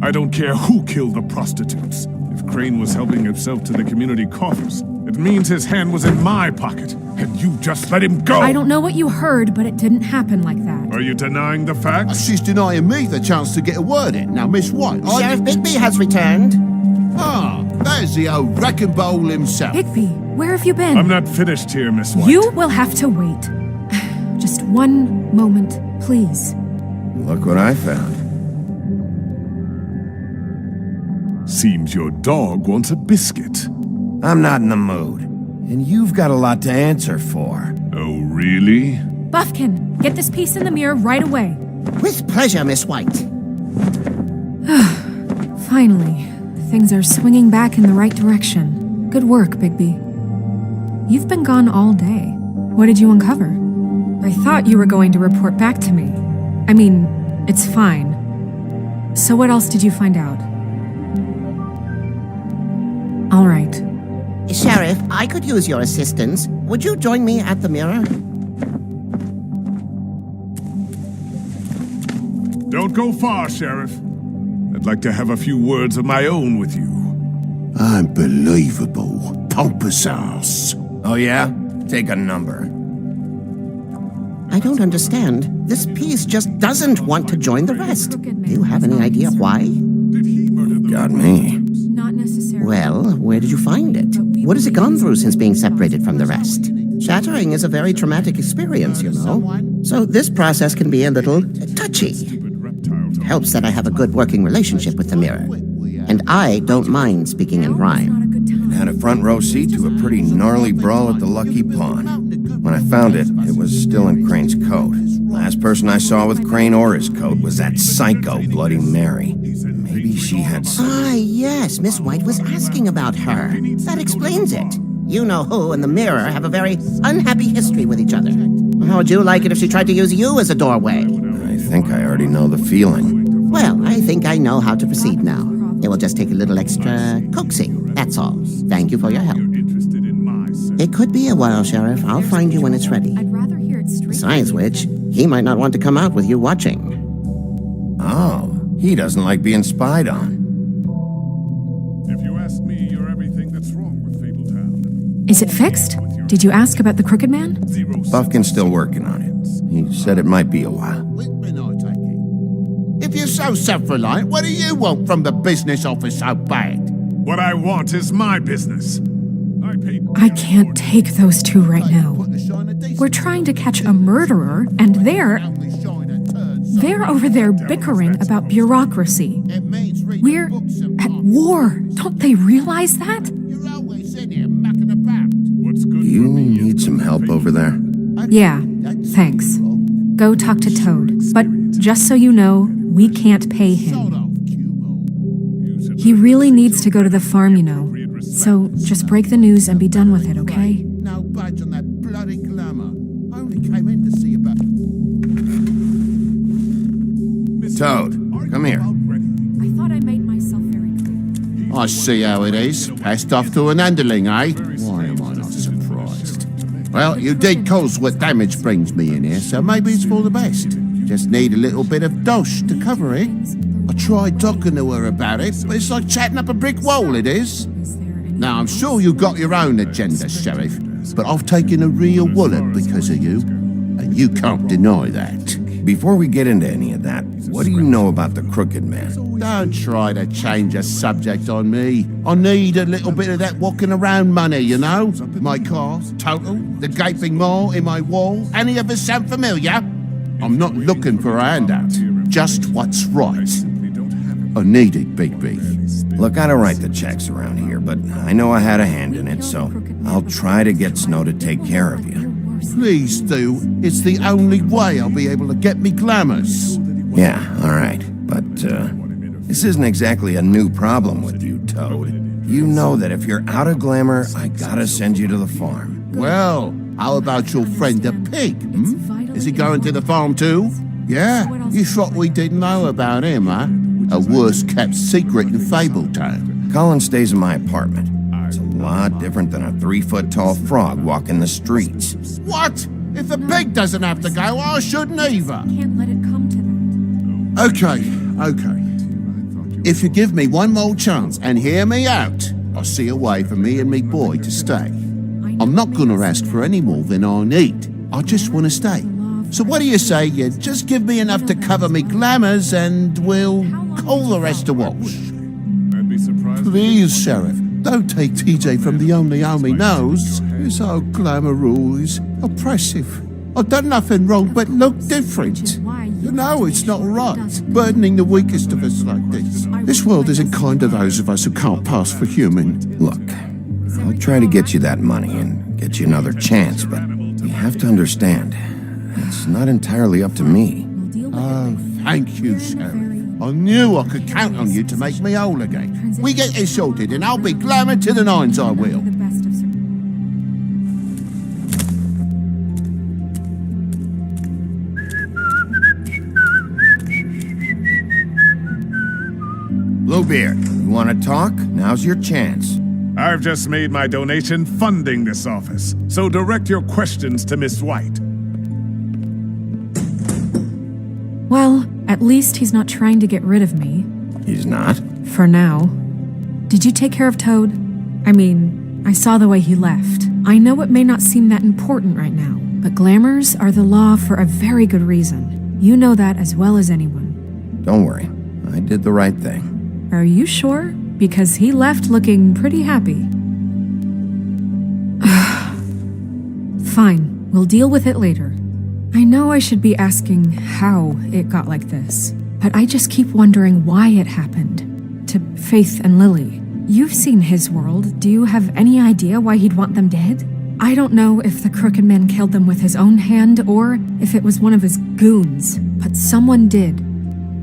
I don't care who killed the prostitutes. If Crane was helping himself to the community coffers, it means his hand was in my pocket, and you just let him go! I don't know what you heard, but it didn't happen like that. Are you denying the facts? She's denying me the chance to get a word in. Now, Miss White, Sheriff Bigby has returned. Ah, there's the old wrecking bowl himself. Bigby, where have you been? I'm not finished here, Miss White. You will have to wait. Just one moment, please. Look what I found. Seems your dog wants a biscuit. I'm not in the mood. And you've got a lot to answer for. Oh, really? Buffkin, get this piece in the mirror right away. With pleasure, Miss White. Finally, things are swinging back in the right direction. Good work, Bigby. You've been gone all day. What did you uncover? I thought you were going to report back to me. I mean, it's fine. So what else did you find out? All right. Sheriff, I could use your assistance. Would you join me at the mirror? Don't go far, Sheriff. I'd like to have a few words of my own with you. Unbelievable. Pompous ass. Oh yeah? Take a number. I don't understand. This piece just doesn't want to join the rest. Do you have any idea why? Did he murder the... Got me. Not necessarily. Well, where did you find it? What has it gone through since being separated from the rest? Shattering is a very traumatic experience, you know. So this process can be a little touchy. It helps that I have a good working relationship with the mirror. And I don't mind speaking in rhyme. Had a front row seat to a pretty gnarly brawl at the Lucky Pawn. When I found it, it was still in Crane's coat. Last person I saw with Crane or his coat was that psycho Bloody Mary. Maybe she had some... Ah, yes, Miss White was asking about her. That explains it. You know who and the mirror have a very unhappy history with each other. How would you like it if she tried to use you as a doorway? I think I already know the feeling. Well, I think I know how to proceed now. It will just take a little extra coaxing, that's all. Thank you for your help. It could be a while, Sheriff. I'll find you when it's ready. I'd rather hear it straight. Besides which, he might not want to come out with you watching. Oh, he doesn't like being spied on. If you ask me, you're everything that's wrong with Fabletown. Is it fixed? Did you ask about the Crooked Man? Buffkin's still working on it. He said it might be a while. If you're so self-reliant, what do you want from the business office so bad? What I want is my business. I can't take those two right now. We're trying to catch a murderer, and they're over there bickering about bureaucracy. We're at war. Don't they realize that? Do you need some help over there? Yeah, thanks. Go talk to Toad. But just so you know, we can't pay him. He really needs to go to the farm, you know. So just break the news and be done with it, okay? No budge on that bloody glamour. Only came in to see about... Toad, come here. I thought I made myself very clear. I see how it is. Passed off to an underling, eh? Why am I not surprised? Well, you did cause what damage brings me in here, so maybe it's for the best. Just need a little bit of dosh to cover it. I tried talking to her about it, but it's like chatting up a brick wall, it is. Now, I'm sure you've got your own agenda, Sheriff, but I've taken a real wallop because of you, and you can't deny that. Before we get into any of that, what do you know about the Crooked Man? Don't try to change a subject on me. I need a little bit of that walking around money, you know? My car, total, the gaping maw in my wall. Any of us sound familiar? I'm not looking for a handout, just what's right. I need it, Big Beef. Look, I don't write the checks around here, but I know I had a hand in it, so I'll try to get Snow to take care of you. Please do. It's the only way I'll be able to get me glamours. Yeah, all right. But, this isn't exactly a new problem with you, Toad. You know that if you're out of glamour, I gotta send you to the farm. Well, how about your friend the pig? Is he going to the farm too? Yeah, you thought we didn't know about him, huh? A worst-kept secret in Fabletown. Colin stays in my apartment. It's a lot different than a 3-foot-tall frog walking the streets. What? If the pig doesn't have to go, I shouldn't either. Can't let it come to that. Okay. If you give me one more chance and hear me out, I'll see a way for me and me boy to stay. I'm not gonna ask for any more than I need. I just want to stay. So what do you say you just give me enough to cover me glamours and we'll call the rest a wash? I'd be surprised. Please, Sheriff, don't take TJ from the only he knows. His old glamour rule is oppressive. I've done nothing wrong but look different. You know it's not right, burdening the weakest of us like this. This world isn't kind to those of us who can't pass for human. Look, I'll try to get you that money and get you another chance, but you have to understand, it's not entirely up to me. Oh, thank you, Sheriff. I knew I could count on you to make me whole again. We get this sorted and I'll be glamour to the nines, I will. Bluebeard, you want to talk? Now's your chance. I've just made my donation funding this office, so direct your questions to Miss White. Well, at least he's not trying to get rid of me. He's not? For now. Did you take care of Toad? I mean, I saw the way he left. I know it may not seem that important right now, but glamours are the law for a very good reason. You know that as well as anyone. Don't worry, I did the right thing. Are you sure? Because he left looking pretty happy. Fine, we'll deal with it later. I know I should be asking how it got like this, but I just keep wondering why it happened. To Faith and Lily. You've seen his world. Do you have any idea why he'd want them dead? I don't know if the Crooked Man killed them with his own hand or if it was one of his goons, but someone did.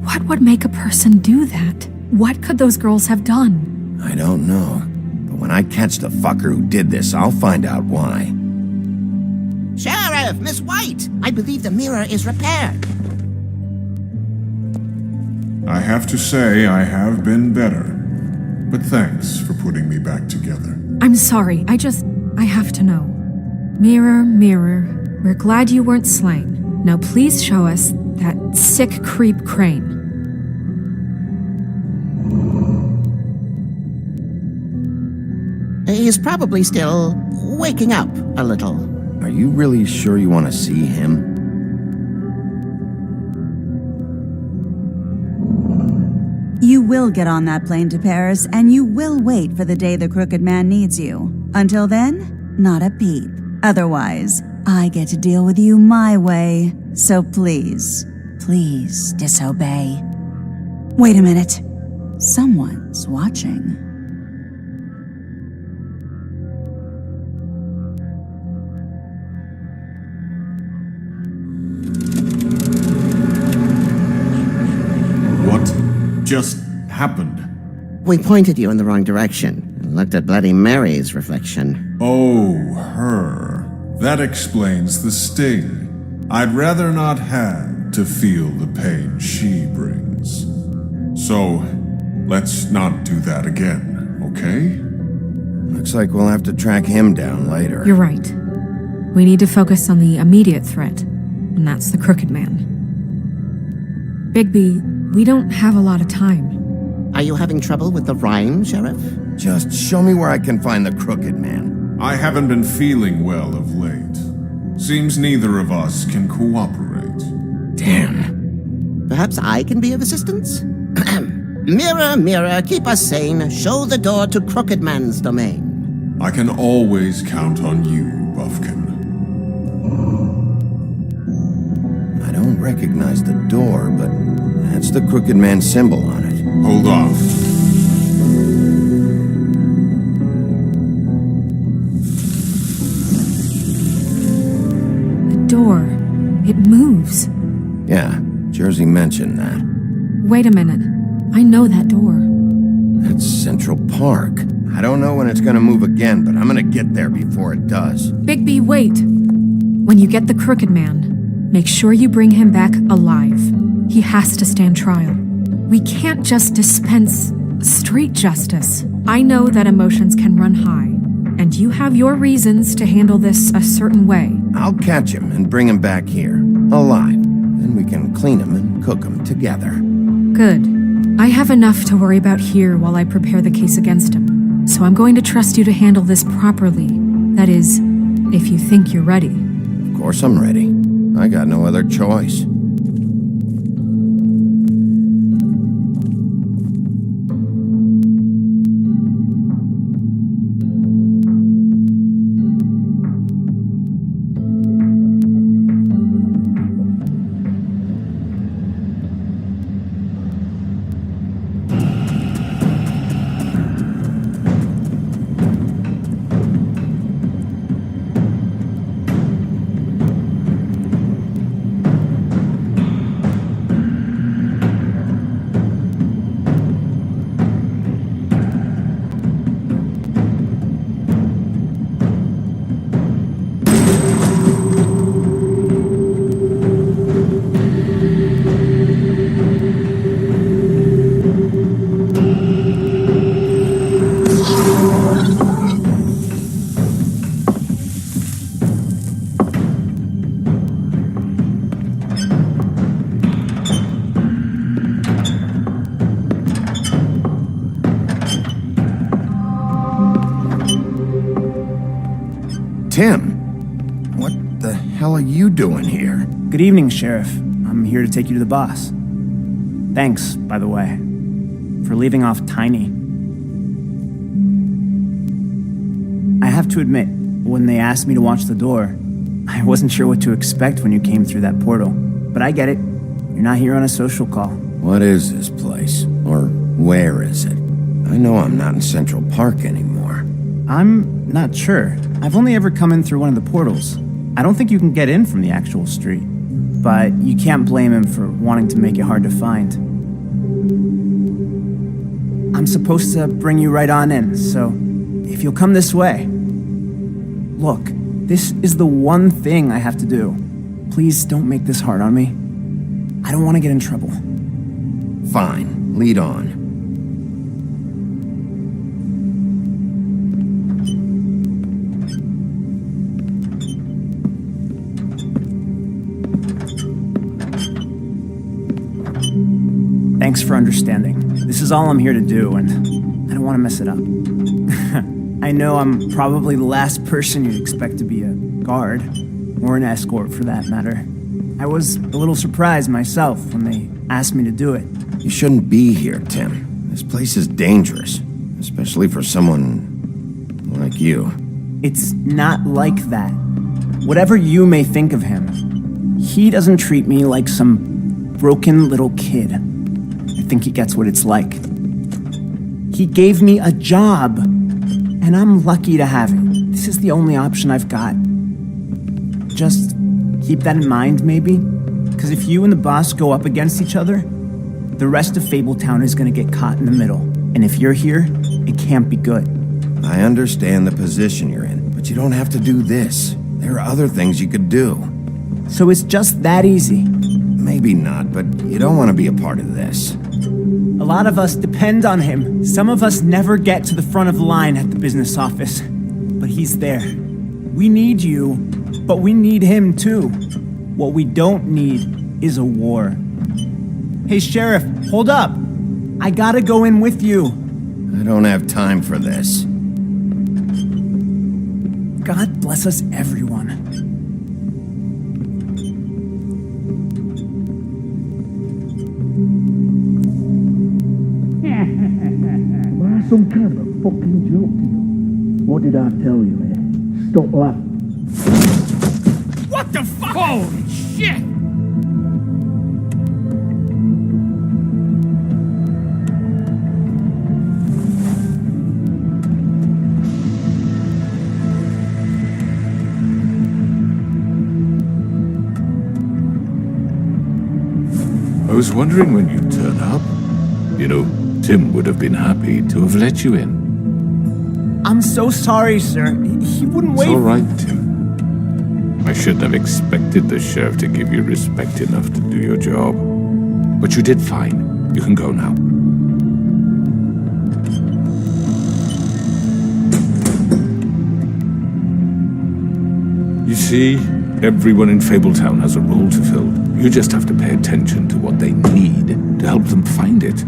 What would make a person do that? What could those girls have done? I don't know, but when I catch the fucker who did this, I'll find out why. Sheriff, Miss White, I believe the mirror is repaired. I have to say I have been better, but thanks for putting me back together. I'm sorry, I have to know. Mirror, mirror, we're glad you weren't slain. Now please show us that sick creep Crane. He's probably still waking up a little. Are you really sure you want to see him? You will get on that plane to Paris, and you will wait for the day the Crooked Man needs you. Until then, not a peep. Otherwise, I get to deal with you my way. So please, please disobey. Wait a minute. Someone's watching. Just happened. We pointed you in the wrong direction and looked at Bloody Mary's reflection. Oh, her. That explains the sting. I'd rather not have to feel the pain she brings. So, let's not do that again, okay? Looks like we'll have to track him down later. You're right. We need to focus on the immediate threat, and that's the Crooked Man. Bigby, we don't have a lot of time. Are you having trouble with the rhyme, Sheriff? Just show me where I can find the Crooked Man. I haven't been feeling well of late. Seems neither of us can cooperate. Damn. Perhaps I can be of assistance? Mirror, mirror, keep us sane. Show the door to Crooked Man's domain. I can always count on you, Buffkin. I don't recognize the door, but that's the Crooked Man symbol on it. Hold on. The door. It moves. Yeah, Jersey mentioned that. Wait a minute. I know that door. That's Central Park. I don't know when it's gonna move again, but I'm gonna get there before it does. Bigby, wait! When you get the Crooked Man, make sure you bring him back alive. He has to stand trial. We can't just dispense street justice. I know that emotions can run high, and you have your reasons to handle this a certain way. I'll catch him and bring him back here, alive. Then we can clean him and cook him together. Good. I have enough to worry about here while I prepare the case against him. So I'm going to trust you to handle this properly. That is, if you think you're ready. Of course I'm ready. I got no other choice. Tim, what the hell are you doing here? Good evening, Sheriff. I'm here to take you to the boss. Thanks, by the way, for leaving off Tiny. I have to admit, when they asked me to watch the door, I wasn't sure what to expect when you came through that portal. But I get it. You're not here on a social call. What is this place? Or where is it? I know I'm not in Central Park anymore. I'm not sure. I've only ever come in through one of the portals. I don't think you can get in from the actual street. But you can't blame him for wanting to make it hard to find. I'm supposed to bring you right on in, so if you'll come this way. Look, this is the one thing I have to do. Please don't make this hard on me. I don't want to get in trouble. Fine, lead on. Thanks for understanding. This is all I'm here to do, and I don't want to mess it up. I know I'm probably the last person you'd expect to be a guard, or an escort for that matter. I was a little surprised myself when they asked me to do it. You shouldn't be here, Tim. This place is dangerous, especially for someone like you. It's not like that. Whatever you may think of him, he doesn't treat me like some broken little kid. I think he gets what it's like. He gave me a job, and I'm lucky to have it. This is the only option I've got. Just keep that in mind, maybe? Because if you and the boss go up against each other, the rest of Fabletown is going to get caught in the middle. And if you're here, it can't be good. I understand the position you're in, but you don't have to do this. There are other things you could do. So it's just that easy. Maybe not, but you don't want to be a part of this. A lot of us depend on him. Some of us never get to the front of the line at the business office. But he's there. We need you, but we need him too. What we don't need is a war. Hey, Sheriff, hold up. I gotta go in with you. I don't have time for this. God bless us, everyone. Some kind of a fucking joke to you. What did I tell you, eh? Stop laughing. What the fuck? Holy shit! I was wondering when you'd turn up. You know, Tim would have been happy to have let you in. I'm so sorry, sir. He wouldn't wait. It's all right, Tim. I shouldn't have expected the sheriff to give you respect enough to do your job. But you did fine. You can go now. You see, everyone in Fabletown has a role to fill. You just have to pay attention to what they need to help them find it.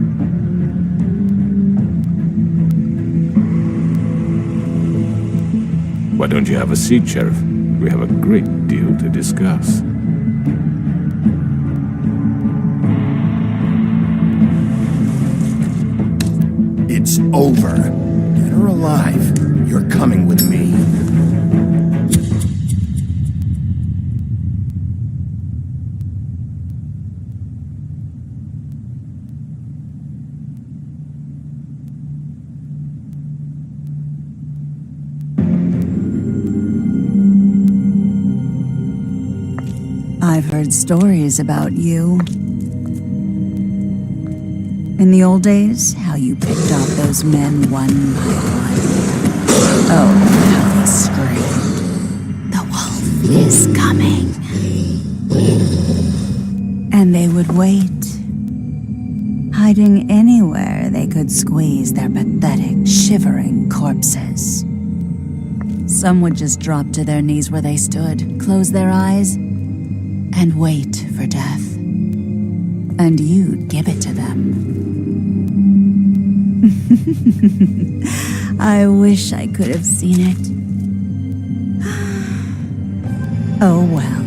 Why don't you have a seat, Sheriff? We have a great deal to discuss. It's over. Dead or alive, you're coming with me. I've heard stories about you. In the old days, how you picked off those men one by one. Oh, how they screamed. The wolf is coming. And they would wait, hiding anywhere they could squeeze their pathetic, shivering corpses. Some would just drop to their knees where they stood, close their eyes, and wait for death. And you'd give it to them. I wish I could have seen it. Oh well.